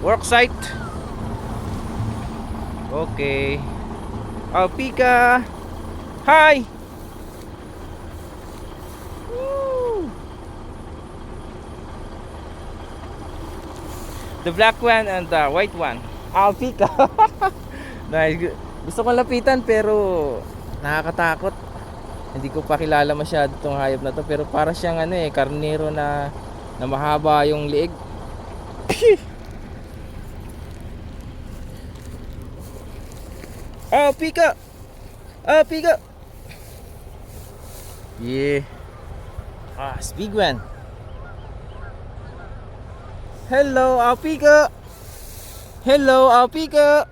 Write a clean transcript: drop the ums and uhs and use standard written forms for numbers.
Work site. Okay. Alpica. Hi. Woo. The black one and the white one. Alpica. Nice. Gusto kong lapitan pero nakakatakot. Hindi ko pa kilala masyado tong hayop na to, pero para siyang ano eh, karnero na mahaba yung liig. Alpica. Alpica. Yeah. It's big one. Hello, Alpica. Hello, Alpica.